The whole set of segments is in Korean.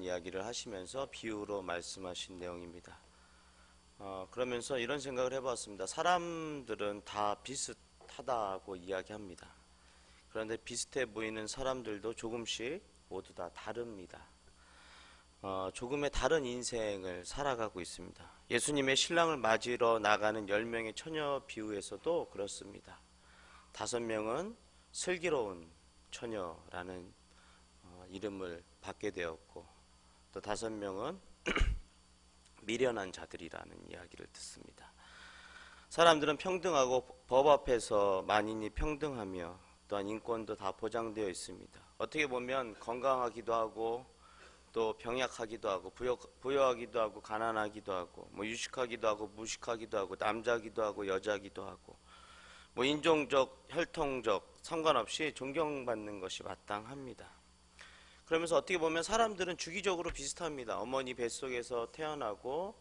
이야기를 하시면서 비유로 말씀하신 내용입니다. 그러면서 이런 생각을 해봤습니다. 사람들은 다 비슷하다고 이야기합니다. 그런데 비슷해 보이는 사람들도 조금씩 모두 다 다릅니다. 조금의 다른 인생을 살아가고 있습니다. 예수님의 신랑을 맞으러 나가는 10명의 처녀 비유에서도 그렇습니다. 5명은 슬기로운 처녀라는 이름을 받게 되었고, 또 5명은 미련한 자들이라는 이야기를 듣습니다. 사람들은 평등하고 법 앞에서 만인이 평등하며 또한 인권도 다 보장되어 있습니다. 어떻게 보면 건강하기도 하고 또 병약하기도 하고 부여하기도 하고 가난하기도 하고 유식하기도 하고 무식하기도 하고 남자기도 하고 여자기도 하고 인종적, 혈통적 상관없이 존경받는 것이 마땅합니다. 그러면서 어떻게 보면 사람들은 주기적으로 비슷합니다. 어머니 뱃속에서 태어나고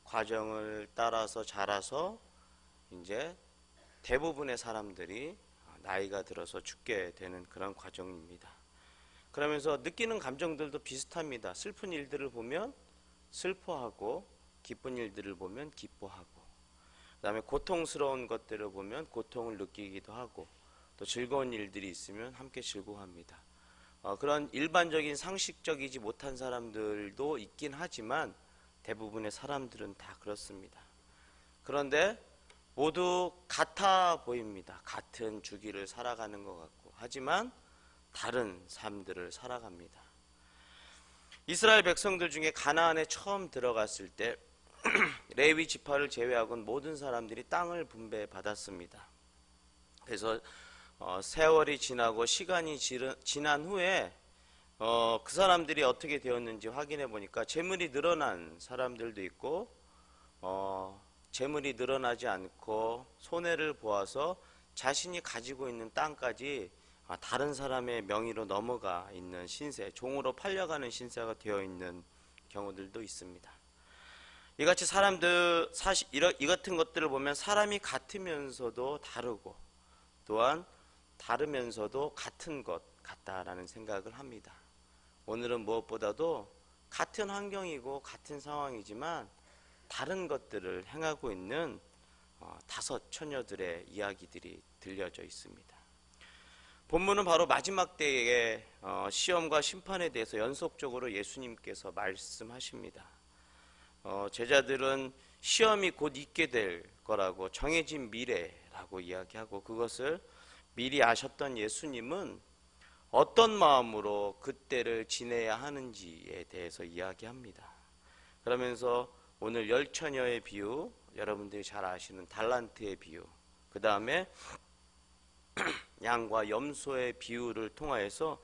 과정을 따라서 자라서 이제 대부분의 사람들이 나이가 들어서 죽게 되는 그런 과정입니다. 그러면서 느끼는 감정들도 비슷합니다. 슬픈 일들을 보면 슬퍼하고 기쁜 일들을 보면 기뻐하고, 그 다음에 고통스러운 것들을 보면 고통을 느끼기도 하고, 또 즐거운 일들이 있으면 함께 즐거워합니다. 그런 일반적인 상식적이지 못한 사람들도 있긴 하지만 대부분의 사람들은 다 그렇습니다. 그런데 모두 같아 보입니다. 같은 주기를 살아가는 것 같고, 하지만 다른 삶들을 살아갑니다. 이스라엘 백성들 중에 가나안에 처음 들어갔을 때 레위 지파를 제외하고는 모든 사람들이 땅을 분배받았습니다. 그래서 세월이 지나고 시간이 지난 후에 그 사람들이 어떻게 되었는지 확인해 보니까 재물이 늘어난 사람들도 있고 재물이 늘어나지 않고 손해를 보아서 자신이 가지고 있는 땅까지 다른 사람의 명의로 넘어가 있는 신세, 종으로 팔려가는 신세가 되어 있는 경우들도 있습니다. 이같이 사람들 사실 이 같은 것들을 보면 사람이 같으면서도 다르고 또한 다르면서도 같은 것 같다라는 생각을 합니다. 오늘은 무엇보다도 같은 환경이고 같은 상황이지만 다른 것들을 행하고 있는 5 처녀들의 이야기들이 들려져 있습니다. 본문은 바로 마지막 때의 시험과 심판에 대해서 연속적으로 예수님께서 말씀하십니다. 제자들은 시험이 곧 있게 될 거라고 정해진 미래라고 이야기하고, 그것을 미리 아셨던 예수님은 어떤 마음으로 그때를 지내야 하는지에 대해서 이야기합니다. 그러면서 오늘 10처녀의 비유, 여러분들이 잘 아시는 달란트의 비유, 그 다음에 양과 염소의 비유를 통하여서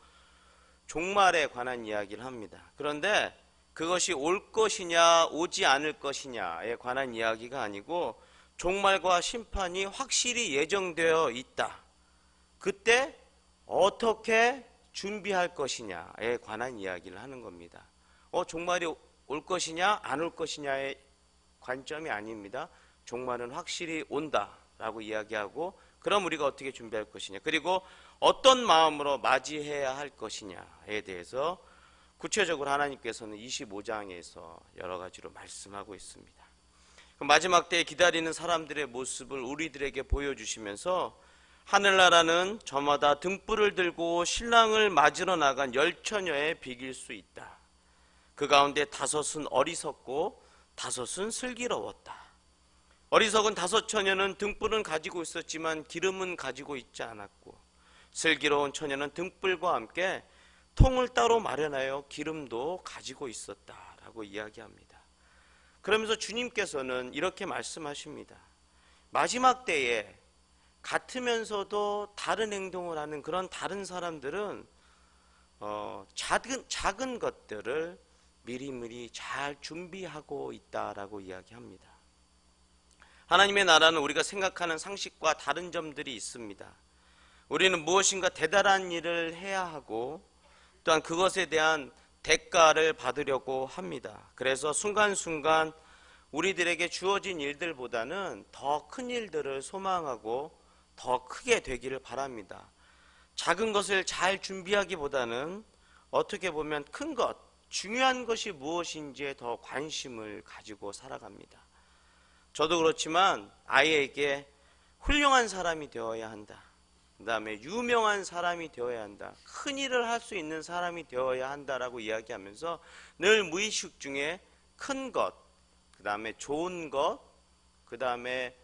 종말에 관한 이야기를 합니다. 그런데 그것이 올 것이냐 오지 않을 것이냐에 관한 이야기가 아니고 종말과 심판이 확실히 예정되어 있다. 그때 어떻게 준비할 것이냐에 관한 이야기를 하는 겁니다. 종말이 올 것이냐 안 올 것이냐의 관점이 아닙니다. 종말은 확실히 온다라고 이야기하고, 그럼 우리가 어떻게 준비할 것이냐, 그리고 어떤 마음으로 맞이해야 할 것이냐에 대해서 구체적으로 하나님께서는 25장에서 여러 가지로 말씀하고 있습니다. 마지막 때에 기다리는 사람들의 모습을 우리들에게 보여주시면서 하늘나라는 저마다 등불을 들고 신랑을 맞으러 나간 10처녀에 비길 수 있다. 그 가운데 5은 어리석고 5은 슬기로웠다. 어리석은 5 처녀는 등불은 가지고 있었지만 기름은 가지고 있지 않았고, 슬기로운 처녀는 등불과 함께 통을 따로 마련하여 기름도 가지고 있었다라고 이야기합니다. 그러면서 주님께서는 이렇게 말씀하십니다. 마지막 때에 같으면서도 다른 행동을 하는 그런 다른 사람들은 작은 것들을 미리미리 잘 준비하고 있다라고 이야기합니다. 하나님의 나라는 우리가 생각하는 상식과 다른 점들이 있습니다. 우리는 무엇인가 대단한 일을 해야 하고 또한 그것에 대한 대가를 받으려고 합니다. 그래서 순간순간 우리들에게 주어진 일들보다는 더 큰 일들을 소망하고 더 크게 되기를 바랍니다. 작은 것을 잘 준비하기보다는 어떻게 보면 큰 것, 중요한 것이 무엇인지에 더 관심을 가지고 살아갑니다. 저도 그렇지만 아이에게 훌륭한 사람이 되어야 한다. 그 다음에 유명한 사람이 되어야 한다. 큰 일을 할 수 있는 사람이 되어야 한다라고 이야기하면서 늘 무의식 중에 큰 것, 그 다음에 좋은 것, 그 다음에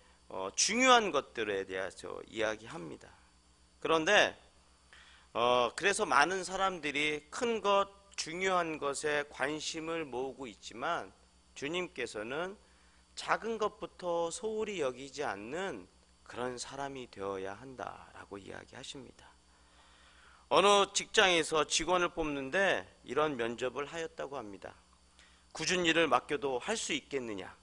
중요한 것들에 대해서 이야기합니다. 그런데 그래서 많은 사람들이 큰 것, 중요한 것에 관심을 모으고 있지만 주님께서는 작은 것부터 소홀히 여기지 않는 그런 사람이 되어야 한다라고 이야기하십니다. 어느 직장에서 직원을 뽑는데 이런 면접을 하였다고 합니다. 굳은 일을 맡겨도 할 수 있겠느냐?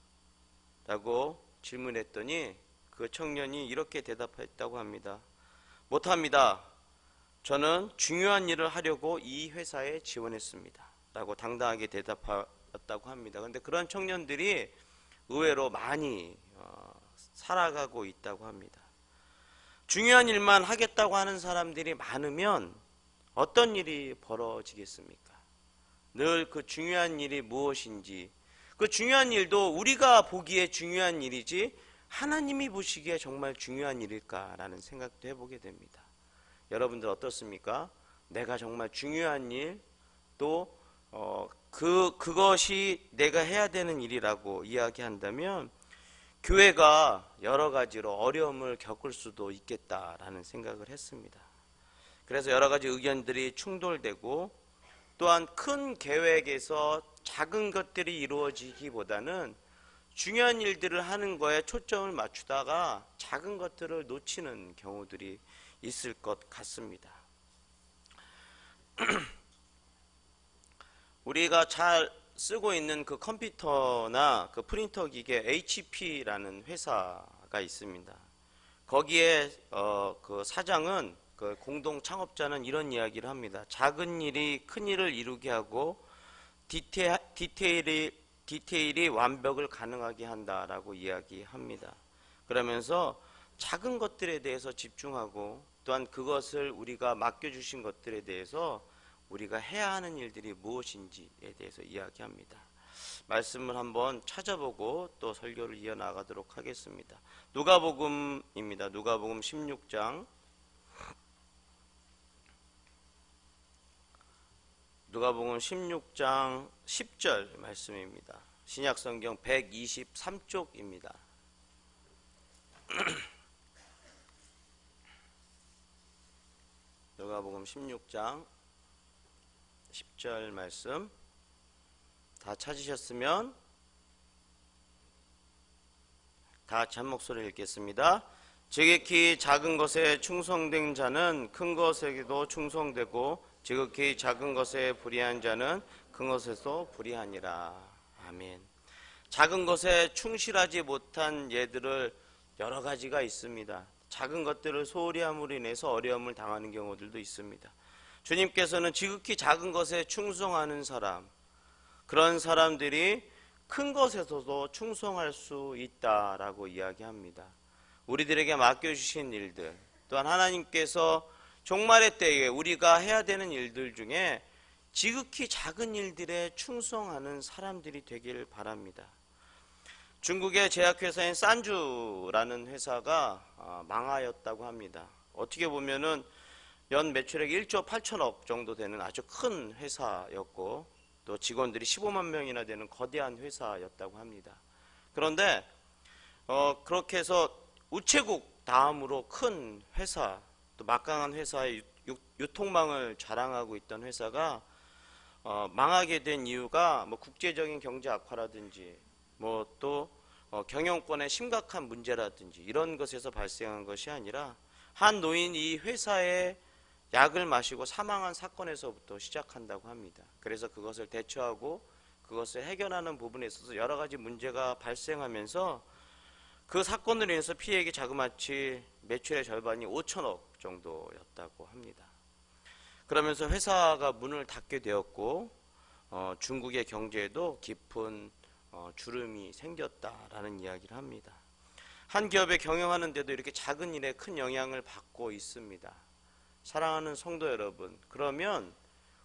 라고 질문했더니 그 청년이 이렇게 대답했다고 합니다. 못합니다. 저는 중요한 일을 하려고 이 회사에 지원했습니다. 라고 당당하게 대답했다고 합니다. 그런데 그런 청년들이 의외로 많이 살아가고 있다고 합니다. 중요한 일만 하겠다고 하는 사람들이 많으면 어떤 일이 벌어지겠습니까? 늘 그 중요한 일이 무엇인지, 그 중요한 일도 우리가 보기에 중요한 일이지 하나님이 보시기에 정말 중요한 일일까라는 생각도 해보게 됩니다. 여러분들 어떻습니까? 내가 정말 중요한 일, 또 그것이 내가 해야 되는 일이라고 이야기한다면 교회가 여러 가지로 어려움을 겪을 수도 있겠다라는 생각을 했습니다. 그래서 여러 가지 의견들이 충돌되고, 또한 큰 계획에서 작은 것들이 이루어지기보다는 중요한 일들을 하는 거에 초점을 맞추다가 작은 것들을 놓치는 경우들이 있을 것 같습니다. 우리가 잘 쓰고 있는 그 컴퓨터나 그 프린터 기계 HP라는 회사가 있습니다. 거기에 그 사장은, 그 공동 창업자는 이런 이야기를 합니다. 작은 일이 큰 일을 이루게 하고 디테일이 완벽을 가능하게 한다라고 이야기합니다. 그러면서 작은 것들에 대해서 집중하고, 또한 그것을 우리가 맡겨주신 것들에 대해서 우리가 해야 하는 일들이 무엇인지에 대해서 이야기합니다. 말씀을 한번 찾아보고 또 설교를 이어나가도록 하겠습니다. 누가복음입니다. 누가복음 16장. 누가복음 16장 10절 말씀입니다. 신약성경 123쪽입니다. 누가복음 16장 10절 말씀 다 찾으셨으면 다 같이 한 목소리를 읽겠습니다. 지극히 작은 것에 충성된 자는 큰 것에도 충성되고 지극히 작은 것에 불의한 자는 큰 것에도 불의하니라. 아멘. 작은 것에 충실하지 못한 예들을 여러 가지가 있습니다. 작은 것들을 소홀히 함으로 인해서 어려움을 당하는 경우들도 있습니다. 주님께서는 지극히 작은 것에 충성하는 사람, 그런 사람들이 큰 것에서도 충성할 수 있다라고 이야기합니다. 우리들에게 맡겨주신 일들, 또한 하나님께서 종말의 때에 우리가 해야 되는 일들 중에 지극히 작은 일들에 충성하는 사람들이 되기를 바랍니다. 중국의 제약회사인 산주라는 회사가 망하였다고 합니다. 어떻게 보면은 연 매출액 1조 8천억 정도 되는 아주 큰 회사였고, 또 직원들이 15만 명이나 되는 거대한 회사였다고 합니다. 그런데 그렇게 해서 우체국 다음으로 큰 회사, 또 막강한 회사의 유통망을 자랑하고 있던 회사가 망하게 된 이유가 뭐 국제적인 경제 악화라든지, 뭐 또 경영권의 심각한 문제라든지 이런 것에서 발생한 것이 아니라 한 노인이 이 회사에 약을 마시고 사망한 사건에서부터 시작한다고 합니다. 그래서 그것을 대처하고 그것을 해결하는 부분에 있어서 여러 가지 문제가 발생하면서 그 사건으로 인해서 피해액이 자그마치 매출의 절반이 5천억 정도였다고 합니다. 그러면서 회사가 문을 닫게 되었고 중국의 경제에도 깊은 주름이 생겼다라는 이야기를 합니다. 한 기업에 경영하는데도 이렇게 작은 일에 큰 영향을 받고 있습니다. 사랑하는 성도 여러분, 그러면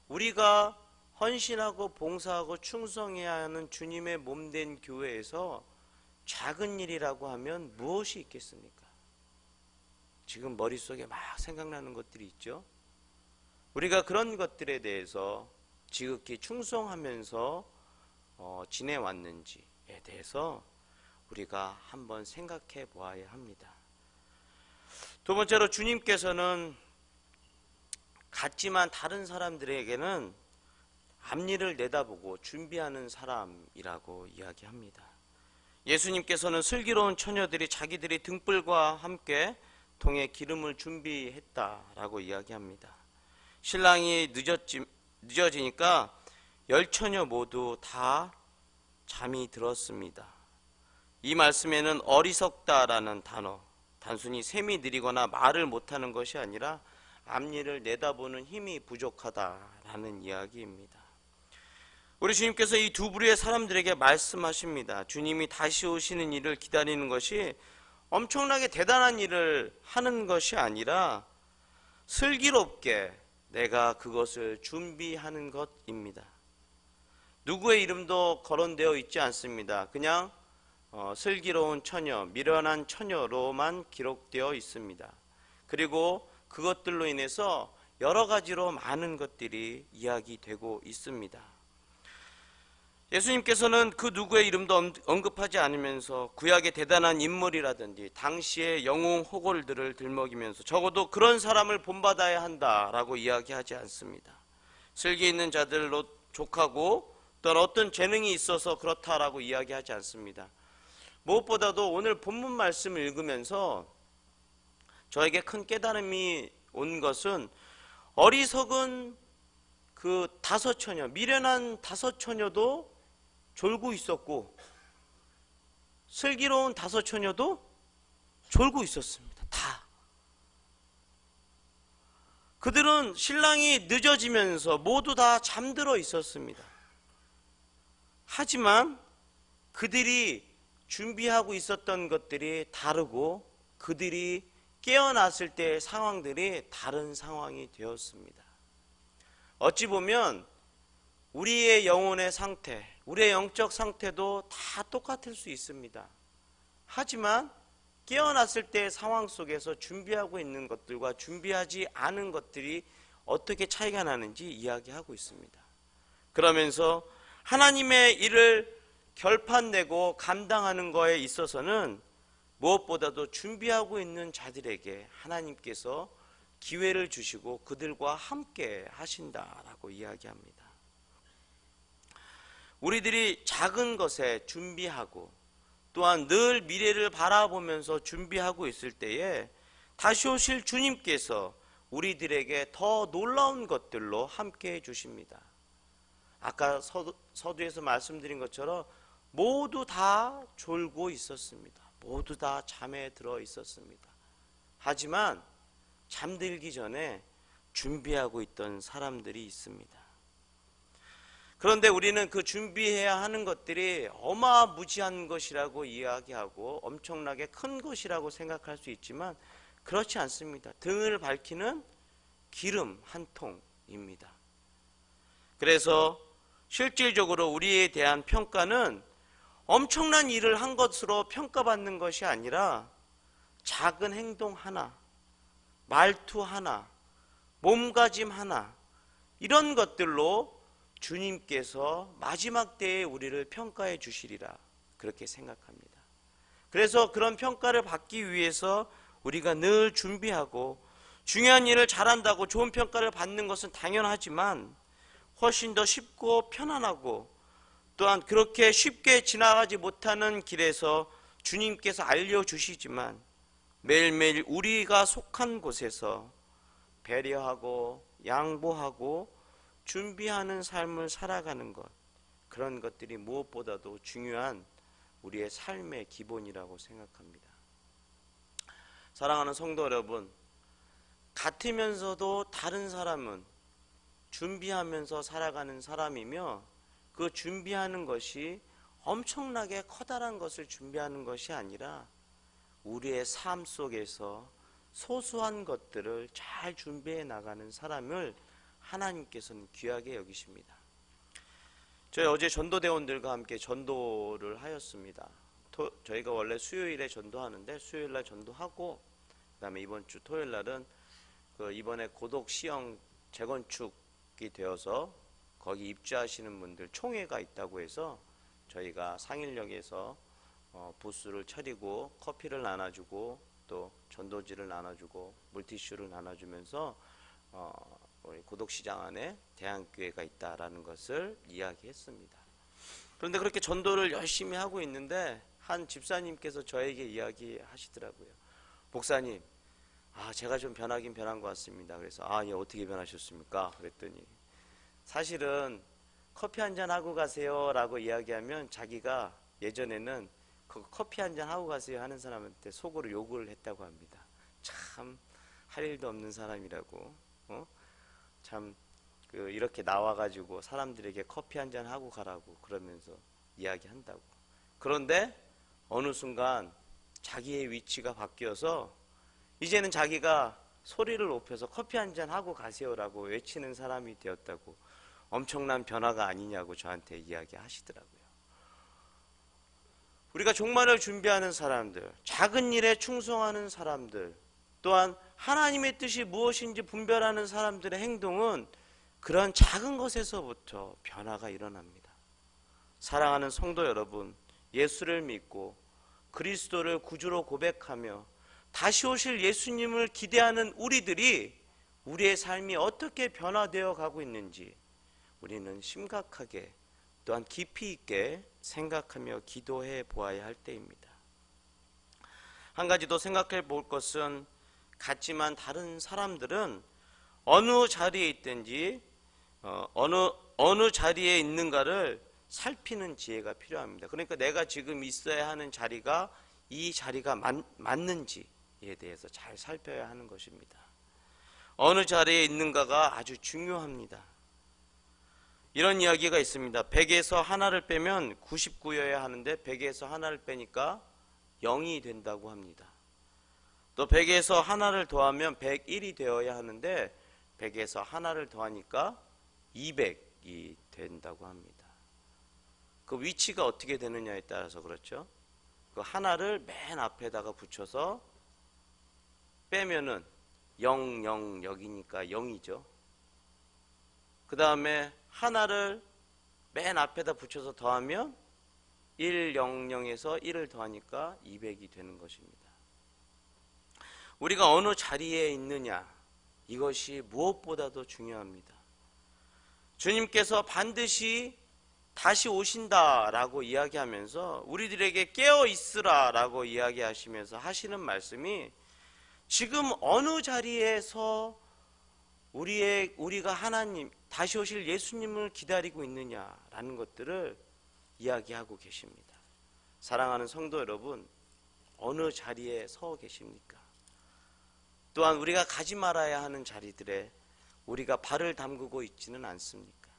우리가 헌신하고 봉사하고 충성해야 하는 주님의 몸된 교회에서 작은 일이라고 하면 무엇이 있겠습니까? 지금 머릿속에 막 생각나는 것들이 있죠. 우리가 그런 것들에 대해서 지극히 충성하면서 지내왔는지에 대해서 우리가 한번 생각해 보아야 합니다. 두 번째로, 주님께서는 같지만 다른 사람들에게는 앞일을 내다보고 준비하는 사람이라고 이야기합니다. 예수님께서는 슬기로운 처녀들이 자기들이 등불과 함께 통에 기름을 준비했다라고 이야기합니다. 신랑이 늦어지니까 10처녀 모두 다 잠이 들었습니다. 이 말씀에는 어리석다라는 단어, 단순히 셈이 느리거나 말을 못하는 것이 아니라 앞일을 내다보는 힘이 부족하다라는 이야기입니다. 우리 주님께서 이 두 부류의 사람들에게 말씀하십니다. 주님이 다시 오시는 일을 기다리는 것이 엄청나게 대단한 일을 하는 것이 아니라 슬기롭게 내가 그것을 준비하는 것입니다. 누구의 이름도 거론되어 있지 않습니다. 그냥 슬기로운 처녀, 미련한 처녀로만 기록되어 있습니다. 그리고 그것들로 인해서 여러 가지로 많은 것들이 이야기되고 있습니다. 예수님께서는 그 누구의 이름도 언급하지 않으면서 구약의 대단한 인물이라든지 당시의 영웅 호걸들을 들먹이면서 적어도 그런 사람을 본받아야 한다라고 이야기하지 않습니다. 슬기 있는 자들로 족하고 또는 어떤 재능이 있어서 그렇다라고 이야기하지 않습니다. 무엇보다도 오늘 본문 말씀을 읽으면서 저에게 큰 깨달음이 온 것은 어리석은 그 5처녀, 미련한 5처녀도 졸고 있었고 슬기로운 5처녀도 졸고 있었습니다. 다. 그들은 신랑이 늦어지면서 모두 다 잠들어 있었습니다. 하지만 그들이 준비하고 있었던 것들이 다르고 그들이 깨어났을 때의 상황들이 다른 상황이 되었습니다. 어찌 보면 우리의 영혼의 상태, 우리의 영적 상태도 다 똑같을 수 있습니다. 하지만 깨어났을 때의 상황 속에서 준비하고 있는 것들과 준비하지 않은 것들이 어떻게 차이가 나는지 이야기하고 있습니다. 그러면서 하나님의 일을 결판내고 감당하는 거에 있어서는 무엇보다도 준비하고 있는 자들에게 하나님께서 기회를 주시고 그들과 함께 하신다라고 이야기합니다. 우리들이 작은 것에 준비하고 또한 늘 미래를 바라보면서 준비하고 있을 때에 다시 오실 주님께서 우리들에게 더 놀라운 것들로 함께 해주십니다. 아까 서두에서 말씀드린 것처럼 모두 다 졸고 있었습니다. 모두 다 잠에 들어 있었습니다. 하지만 잠들기 전에 준비하고 있던 사람들이 있습니다. 그런데 우리는 그 준비해야 하는 것들이 어마무지한 것이라고 이야기하고 엄청나게 큰 것이라고 생각할 수 있지만 그렇지 않습니다. 등을 밝히는 기름 한 통입니다. 그래서 실질적으로 우리에 대한 평가는 엄청난 일을 한 것으로 평가받는 것이 아니라 작은 행동 하나, 말투 하나, 몸가짐 하나, 이런 것들로 주님께서 마지막 때에 우리를 평가해 주시리라 그렇게 생각합니다. 그래서 그런 평가를 받기 위해서 우리가 늘 준비하고 중요한 일을 잘한다고 좋은 평가를 받는 것은 당연하지만 훨씬 더 쉽고 편안하고 또한 그렇게 쉽게 지나가지 못하는 길에서 주님께서 알려주시지만 매일매일 우리가 속한 곳에서 배려하고 양보하고 준비하는 삶을 살아가는 것, 그런 것들이 무엇보다도 중요한 우리의 삶의 기본이라고 생각합니다. 사랑하는 성도 여러분, 같으면서도 다른 사람은 준비하면서 살아가는 사람이며 그 준비하는 것이 엄청나게 커다란 것을 준비하는 것이 아니라 우리의 삶 속에서 소소한 것들을 잘 준비해 나가는 사람을 하나님께서는 귀하게 여기십니다. 저희 어제 전도대원들과 함께 전도를 하였습니다. 저희가 원래 수요일에 전도하는데 수요일날 전도하고 그다음에 이번 주 토요일날은 이번에 고독 시형 재건축이 되어서 거기 입주하시는 분들 총회가 있다고 해서 저희가 상일역에서 부스를 차리고 커피를 나눠주고 또 전도지를 나눠주고 물티슈를 나눠주면서 우리 고독시장 안에 대한교회가 있다라는 것을 이야기했습니다. 그런데 그렇게 전도를 열심히 하고 있는데 한 집사님께서 저에게 이야기하시더라고요. 목사님, 제가 좀 변하긴 변한 것 같습니다. 그래서 예, 어떻게 변하셨습니까? 그랬더니 사실은 커피 한잔 하고 가세요 라고 이야기하면 자기가 예전에는 그 커피 한잔 하고 가세요 하는 사람한테 속으로 욕을 했다고 합니다. 참 할 일도 없는 사람이라고, 참 이렇게 나와가지고 사람들에게 커피 한잔 하고 가라고 그러면서 이야기한다고. 그런데 어느 순간 자기의 위치가 바뀌어서 이제는 자기가 소리를 높여서 커피 한잔 하고 가세요라고 외치는 사람이 되었다고, 엄청난 변화가 아니냐고 저한테 이야기하시더라고요. 우리가 종말을 준비하는 사람들, 작은 일에 충성하는 사람들, 또한 하나님의 뜻이 무엇인지 분별하는 사람들의 행동은 그런 작은 것에서부터 변화가 일어납니다. 사랑하는 성도 여러분, 예수를 믿고 그리스도를 구주로 고백하며 다시 오실 예수님을 기대하는 우리들이 우리의 삶이 어떻게 변화되어 가고 있는지 우리는 심각하게 또한 깊이 있게 생각하며 기도해 보아야 할 때입니다. 한 가지 더 생각해 볼 것은, 같지만 다른 사람들은 어느 자리에 있든지 어느 자리에 있는가를 살피는 지혜가 필요합니다. 그러니까 내가 지금 있어야 하는 자리가 이 자리가 맞는지에 대해서 잘 살펴야 하는 것입니다. 어느 자리에 있는가가 아주 중요합니다. 이런 이야기가 있습니다. 100에서 하나를 빼면 99여야 하는데 100에서 하나를 빼니까 0이 된다고 합니다. 또 100에서 하나를 더하면 101이 되어야 하는데 100에서 하나를 더하니까 200이 된다고 합니다. 그 위치가 어떻게 되느냐에 따라서 그렇죠. 그 하나를 맨 앞에다가 붙여서 빼면은 0, 0, 여기니까 0이죠. 그 다음에 하나를 맨 앞에다 붙여서 더하면 1, 0, 0에서 1을 더하니까 200이 되는 것입니다. 우리가 어느 자리에 있느냐, 이것이 무엇보다도 중요합니다. 주님께서 반드시 다시 오신다라고 이야기하면서 우리들에게 깨어 있으라라고 이야기하시면서 하시는 말씀이 지금 어느 자리에서 우리가 하나님, 다시 오실 예수님을 기다리고 있느냐라는 것들을 이야기하고 계십니다. 사랑하는 성도 여러분, 어느 자리에 서 계십니까? 또한 우리가 가지 말아야 하는 자리들에 우리가 발을 담그고 있지는 않습니까?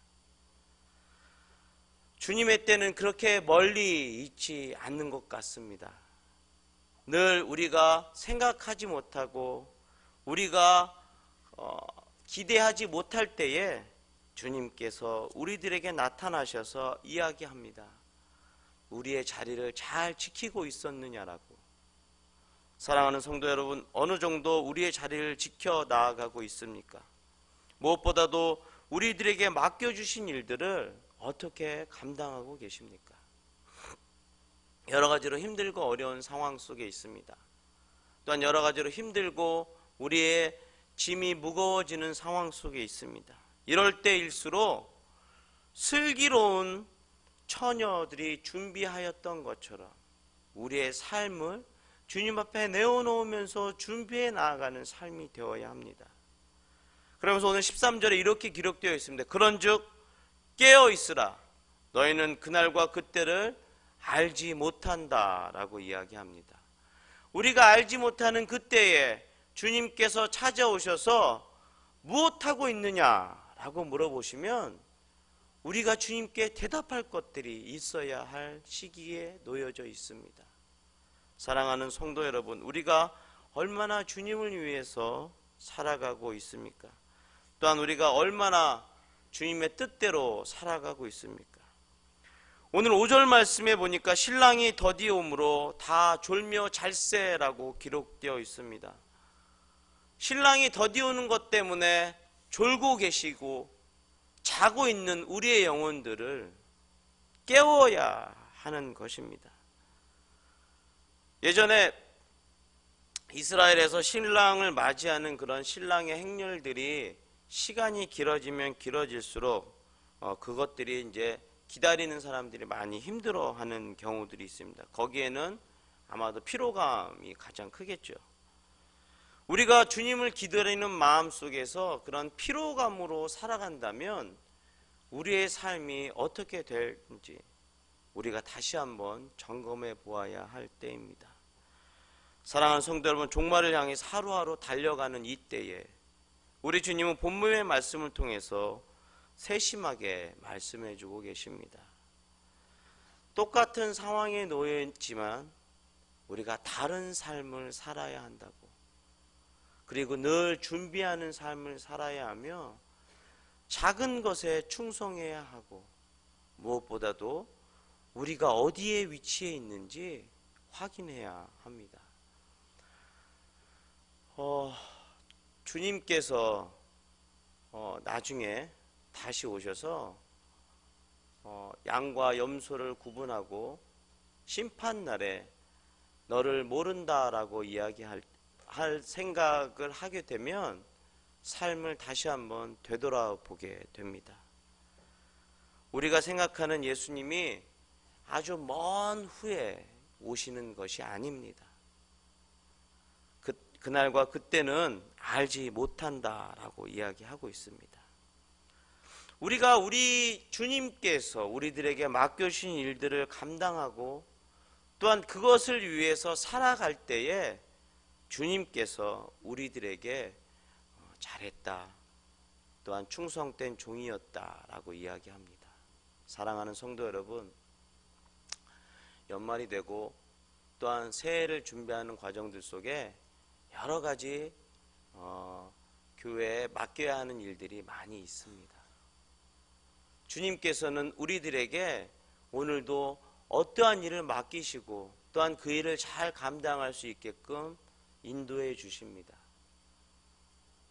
주님의 때는 그렇게 멀리 있지 않는 것 같습니다. 늘 우리가 생각하지 못하고 우리가 기대하지 못할 때에 주님께서 우리들에게 나타나셔서 이야기합니다. 우리의 자리를 잘 지키고 있었느냐라고. 사랑하는 성도 여러분, 어느 정도 우리의 자리를 지켜 나아가고 있습니까? 무엇보다도 우리들에게 맡겨주신 일들을 어떻게 감당하고 계십니까? 여러 가지로 힘들고 어려운 상황 속에 있습니다. 또한 여러 가지로 힘들고 우리의 짐이 무거워지는 상황 속에 있습니다. 이럴 때일수록 슬기로운 처녀들이 준비하였던 것처럼 우리의 삶을 주님 앞에 내어놓으면서 준비해 나아가는 삶이 되어야 합니다. 그러면서 오늘 13절에 이렇게 기록되어 있습니다. 그런즉 깨어 있으라, 너희는 그날과 그때를 알지 못한다 라고 이야기합니다. 우리가 알지 못하는 그때에 주님께서 찾아오셔서 무엇하고 있느냐라고 물어보시면 우리가 주님께 대답할 것들이 있어야 할 시기에 놓여져 있습니다. 사랑하는 성도 여러분, 우리가 얼마나 주님을 위해서 살아가고 있습니까? 또한 우리가 얼마나 주님의 뜻대로 살아가고 있습니까? 오늘 5절 말씀에 보니까 신랑이 더디옴으로 다 졸며 잘세라고 기록되어 있습니다. 신랑이 더디오는 것 때문에 졸고 계시고 자고 있는 우리의 영혼들을 깨워야 하는 것입니다. 예전에 이스라엘에서 신랑을 맞이하는 그런 신랑의 행렬들이 시간이 길어지면 길어질수록 그것들이 이제 기다리는 사람들이 많이 힘들어하는 경우들이 있습니다. 거기에는 아마도 피로감이 가장 크겠죠. 우리가 주님을 기다리는 마음 속에서 그런 피로감으로 살아간다면 우리의 삶이 어떻게 될지 우리가 다시 한번 점검해 보아야 할 때입니다. 사랑하는 성도 여러분, 종말을 향해서 하루하루 달려가는 이 때에 우리 주님은 본문의 말씀을 통해서 세심하게 말씀해 주고 계십니다. 똑같은 상황에 놓여 있지만 우리가 다른 삶을 살아야 한다고, 그리고 늘 준비하는 삶을 살아야 하며 작은 것에 충성해야 하고 무엇보다도 우리가 어디에 위치해 있는지 확인해야 합니다. 주님께서 나중에 다시 오셔서 양과 염소를 구분하고 심판날에 너를 모른다라고 이야기할 생각을 하게 되면 삶을 다시 한번 되돌아보게 됩니다. 우리가 생각하는 예수님이 아주 먼 후에 오시는 것이 아닙니다. 그날과 그때는 알지 못한다라고 이야기하고 있습니다. 우리가 우리 주님께서 우리들에게 맡겨주신 일들을 감당하고 또한 그것을 위해서 살아갈 때에 주님께서 우리들에게 잘했다, 또한 충성된 종이었다라고 이야기합니다. 사랑하는 성도 여러분, 연말이 되고 또한 새해를 준비하는 과정들 속에 여러 가지 교회에 맡겨야 하는 일들이 많이 있습니다. 주님께서는 우리들에게 오늘도 어떠한 일을 맡기시고 또한 그 일을 잘 감당할 수 있게끔 인도해 주십니다.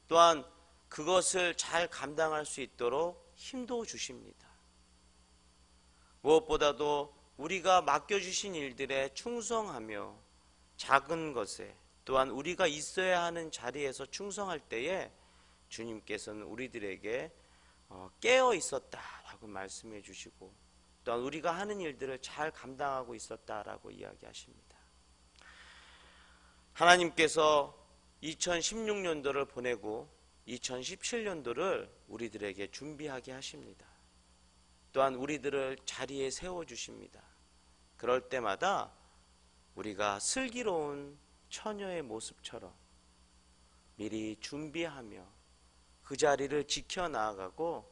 또한 그것을 잘 감당할 수 있도록 힘도 주십니다. 무엇보다도 우리가 맡겨주신 일들에 충성하며 작은 것에 또한 우리가 있어야 하는 자리에서 충성할 때에 주님께서는 우리들에게 깨어 있었다라고 말씀해 주시고 또한 우리가 하는 일들을 잘 감당하고 있었다라고 이야기하십니다. 하나님께서 2016년도를 보내고 2017년도를 우리들에게 준비하게 하십니다. 또한 우리들을 자리에 세워주십니다. 그럴 때마다 우리가 슬기로운 처녀의 모습처럼 미리 준비하며 그 자리를 지켜나가고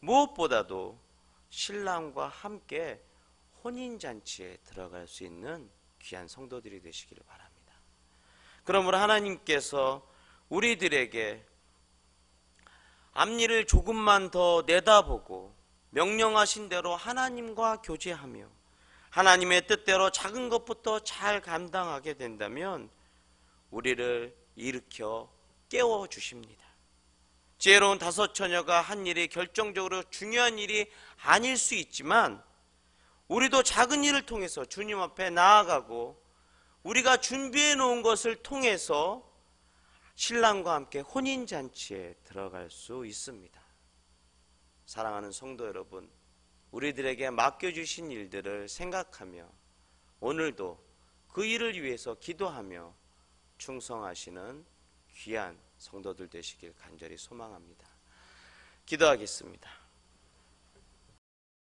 무엇보다도 신랑과 함께 혼인잔치에 들어갈 수 있는 귀한 성도들이 되시기를 바랍니다. 그러므로 하나님께서 우리들에게 앞일을 조금만 더 내다보고 명령하신 대로 하나님과 교제하며 하나님의 뜻대로 작은 것부터 잘 감당하게 된다면 우리를 일으켜 깨워주십니다. 지혜로운 다섯 처녀가 한 일이 결정적으로 중요한 일이 아닐 수 있지만 우리도 작은 일을 통해서 주님 앞에 나아가고 우리가 준비해 놓은 것을 통해서 신랑과 함께 혼인잔치에 들어갈 수 있습니다. 사랑하는 성도 여러분, 우리들에게 맡겨주신 일들을 생각하며 오늘도 그 일을 위해서 기도하며 충성하시는 귀한 성도들 되시길 간절히 소망합니다. 기도하겠습니다.